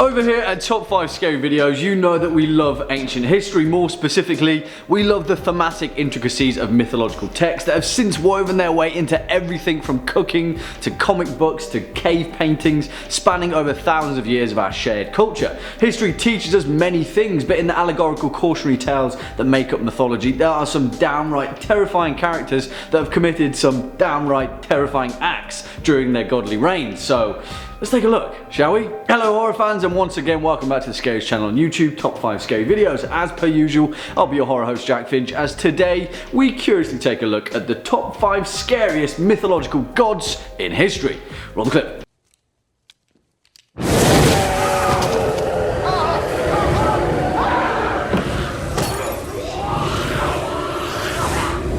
Over here at Top 5 Scary Videos, you know that we love ancient history. More specifically, we love the thematic intricacies of mythological texts that have since woven their way into everything from cooking to comic books to cave paintings, spanning over thousands of years of our shared culture. History teaches us many things, but in the allegorical cautionary tales that make up mythology, there are some downright terrifying characters that have committed some downright terrifying acts during their godly reigns. So let's take a look, shall we? Hello horror fans, and once again welcome back to the Scariest channel on YouTube, Top 5 Scary Videos. As per usual, I'll be your horror host Jack Finch, as today we curiously take a look at the top 5 scariest mythological gods in history. Roll the clip.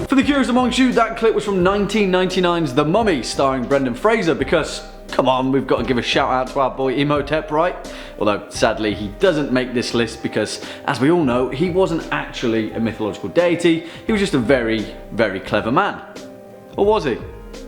For the curious amongst you, that clip was from 1999's The Mummy, starring Brendan Fraser, because come on, we've got to give a shout out to our boy Imhotep, right? Although sadly he doesn't make this list because, as we all know, he wasn't actually a mythological deity, he was just a very, very clever man. Or was he?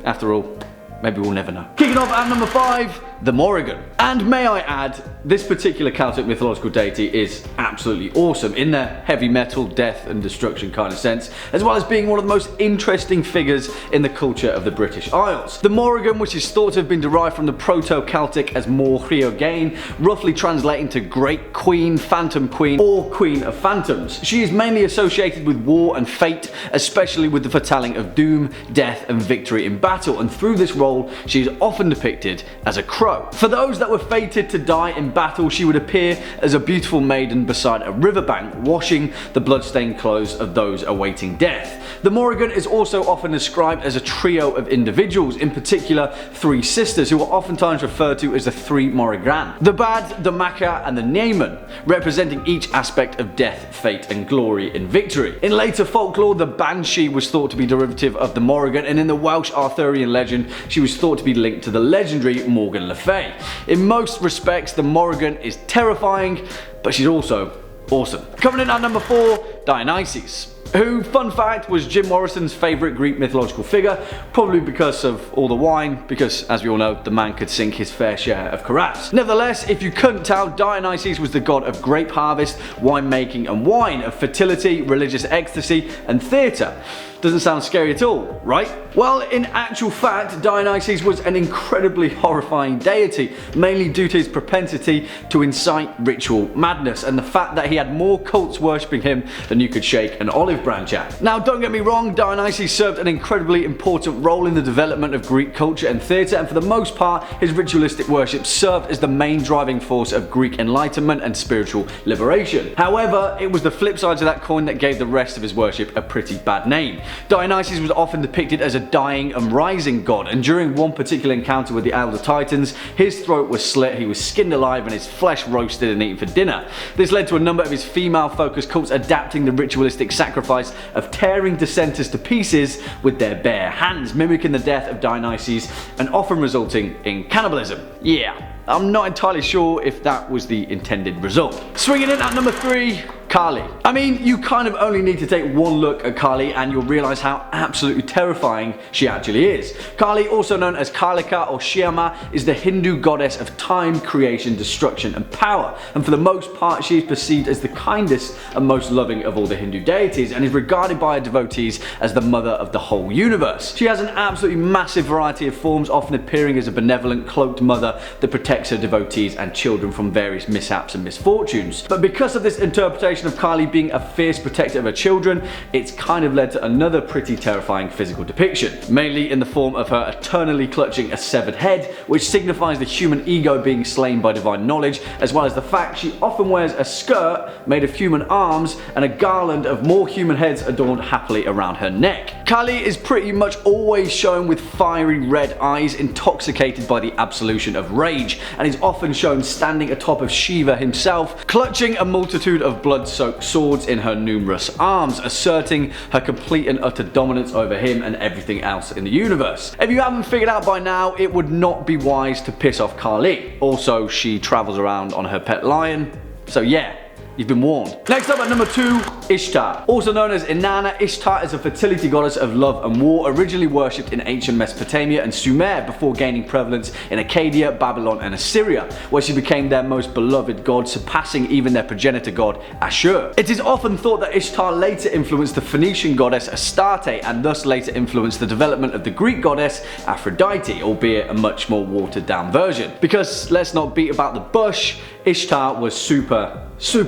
After all, maybe we'll never know. Kicking off at number 5, the MORRIGAN. And may I add, this particular Celtic mythological deity is absolutely awesome in the heavy metal, death and destruction kind of sense, as well as being one of the most interesting figures in the culture of the British Isles. The MORRIGAN, which is thought to have been derived from the Proto-Celtic as MORRIGAN, roughly translating to Great Queen, Phantom Queen, or Queen of Phantoms. She is mainly associated with war and fate, especially with the foretelling of doom, death and victory in battle, and through this role she is often depicted as a crow. For those that were fated to die in battle, she would appear as a beautiful maiden beside a riverbank, washing the bloodstained clothes of those awaiting death. The MORRIGAN is also often described as a trio of individuals, in particular 3 sisters, who are oftentimes referred to as the 3 MORRIGAN. The Bad, the Macha and the Naaman, representing each aspect of death, fate and glory in victory. In later folklore, the Banshee was thought to be derivative of the MORRIGAN, and in the Welsh Arthurian legend, she was thought to be linked to the legendary Morgan Le Fay. In most respects, the MORRIGAN is terrifying, but she's also awesome. Coming in at number 4, DIONYSUS, who, fun fact, was Jim Morrison's favourite Greek mythological figure, probably because of all the wine, because as we all know, the man could sink his fair share of carafes. Nevertheless, if you couldn't tell, Dionysus was the god of grape harvest, winemaking and wine, of fertility, religious ecstasy and theatre. Doesn't sound scary at all, right? Well, in actual fact, Dionysus was an incredibly horrifying deity, mainly due to his propensity to incite ritual madness and the fact that he had more cults worshipping him than you could shake an olive branch at. Now, don't get me wrong, Dionysus served an incredibly important role in the development of Greek culture and theatre, and for the most part, his ritualistic worship served as the main driving force of Greek enlightenment and spiritual liberation. However, it was the flip side of that coin that gave the rest of his worship a pretty bad name. Dionysus was often depicted as a dying and rising god, and during one particular encounter with the Elder Titans, his throat was slit, he was skinned alive and his flesh roasted and eaten for dinner. This led to a number of his female-focused cults adapting the ritualistic sacrifice of tearing dissenters to pieces with their bare hands, mimicking the death of Dionysus and often resulting in cannibalism. Yeah, I'm not entirely sure if that was the intended result. Swinging in at number 3, Kali. I mean, you kind of only need to take one look at Kali and you'll realise how absolutely terrifying she actually is. Kali, also known as Kalika or Shyama, is the Hindu goddess of time, creation, destruction and power, and for the most part she is perceived as the kindest and most loving of all the Hindu deities and is regarded by her devotees as the mother of the whole universe. She has an absolutely massive variety of forms, often appearing as a benevolent cloaked mother that protects her devotees and children from various mishaps and misfortunes. But because of this interpretation of Kali being a fierce protector of her children, it's kind of led to another pretty terrifying physical depiction, mainly in the form of her eternally clutching a severed head, which signifies the human ego being slain by divine knowledge, as well as the fact she often wears a skirt made of human arms and a garland of more human heads adorned happily around her neck. Kali is pretty much always shown with fiery red eyes, intoxicated by the absolution of rage, and is often shown standing atop of Shiva himself, clutching a multitude of blood-soaked swords in her numerous arms, asserting her complete and utter dominance over him and everything else in the universe. If you haven't figured out by now, it would not be wise to piss off Kali. Also, she travels around on her pet lion, so yeah, You've been warned. Next up at number 2, Ishtar. Also known as Inanna, Ishtar is a fertility goddess of love and war, originally worshipped in ancient Mesopotamia and Sumer before gaining prevalence in Akkadian, Babylon and Assyria, where she became their most beloved god, surpassing even their progenitor god, Ashur. It is often thought that Ishtar later influenced the Phoenician goddess Astarte and thus later influenced the development of the Greek goddess Aphrodite, albeit a much more watered down version. Because let's not beat about the bush, Ishtar was super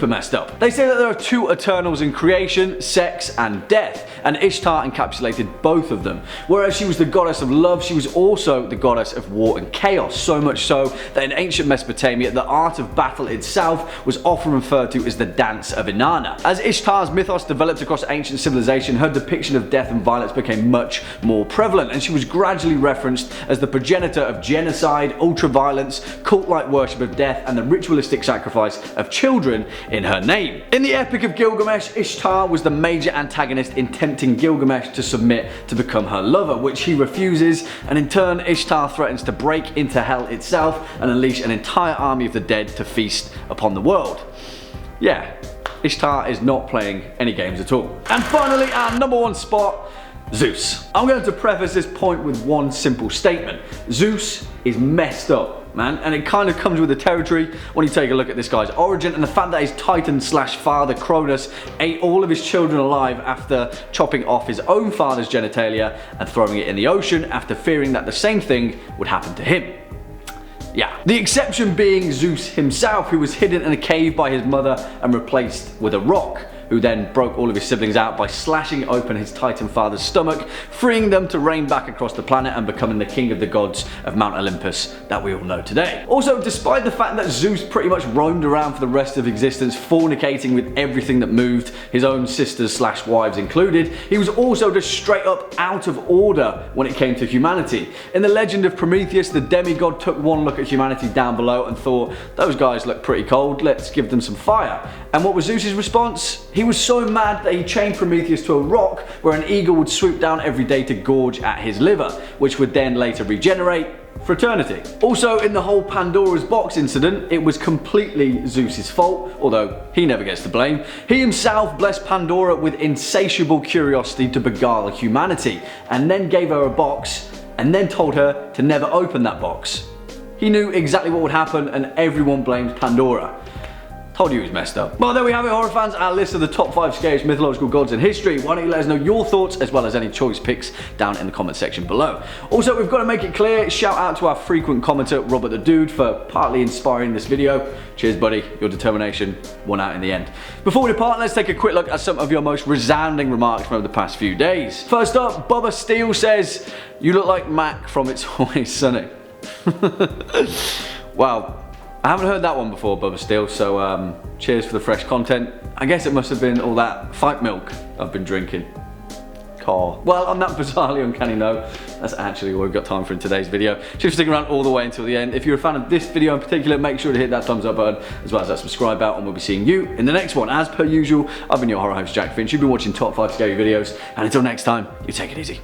messed up. They say that there are 2 Eternals in creation, sex and death, and Ishtar encapsulated both of them. Whereas she was the goddess of love, she was also the goddess of war and chaos, so much so that in ancient Mesopotamia, the art of battle itself was often referred to as the dance of Inanna. As Ishtar's mythos developed across ancient civilization, her depiction of death and violence became much more prevalent, and she was gradually referenced as the progenitor of genocide, ultra-violence, cult-like worship of death, and the ritualistic sacrifice of children in her name. In the Epic of Gilgamesh, Ishtar was the major antagonist in tempting Gilgamesh to submit to become her lover, which he refuses, and in turn Ishtar threatens to break into hell itself and unleash an entire army of the dead to feast upon the world. Yeah, Ishtar is not playing any games at all. And finally, our number 1 spot, Zeus. I'm going to preface this point with one simple statement. Zeus is messed up, man, and it kind of comes with the territory when you take a look at this guy's origin and the fact that his titan slash father Cronus ate all of his children alive after chopping off his own father's genitalia and throwing it in the ocean after fearing that the same thing would happen to him. Yeah. The exception being Zeus himself, who was hidden in a cave by his mother and replaced with a rock, who then broke all of his siblings out by slashing open his titan father's stomach, freeing them to reign back across the planet and becoming the king of the gods of Mount Olympus that we all know today. Also, despite the fact that Zeus pretty much roamed around for the rest of existence, fornicating with everything that moved, his own sisters slash wives included, he was also just straight up out of order when it came to humanity. In the legend of Prometheus, the demigod took one look at humanity down below and thought, those guys look pretty cold, let's give them some fire. And what was Zeus's response? He was so mad that he chained Prometheus to a rock where an eagle would swoop down every day to gorge at his liver, which would then later regenerate for eternity. Also, in the whole Pandora's box incident, it was completely Zeus's fault, although he never gets the blame. He himself blessed Pandora with insatiable curiosity to beguile humanity, and then gave her a box, and then told her to never open that box. He knew exactly what would happen, and everyone blamed Pandora. Told you he was messed up. Well, there we have it, horror fans, our list of the top 5 scariest mythological gods in history. Why don't you let us know your thoughts as well as any choice picks down in the comment section below. Also, we've got to make it clear, shout out to our frequent commenter Robert the Dude for partly inspiring this video. Cheers buddy, your determination won out in the end. Before we depart, let's take a quick look at some of your most resounding remarks from over the past few days. First up, Bubba Steele says, "You look like Mac from It's Always Sunny." Wow. I haven't heard that one before, Bubba Steele, so cheers for the fresh content. I guess it must have been all that fight milk I've been drinking. Well, on that bizarrely uncanny note, that's actually all we've got time for in today's video. Cheers for sticking around all the way until the end. If you're a fan of this video in particular, make sure to hit that thumbs up button as well as that subscribe button, and we'll be seeing you in the next one. As per usual, I've been your horror host Jack Finch. You've been watching Top 5 Scary Videos, and until next time, you take it easy.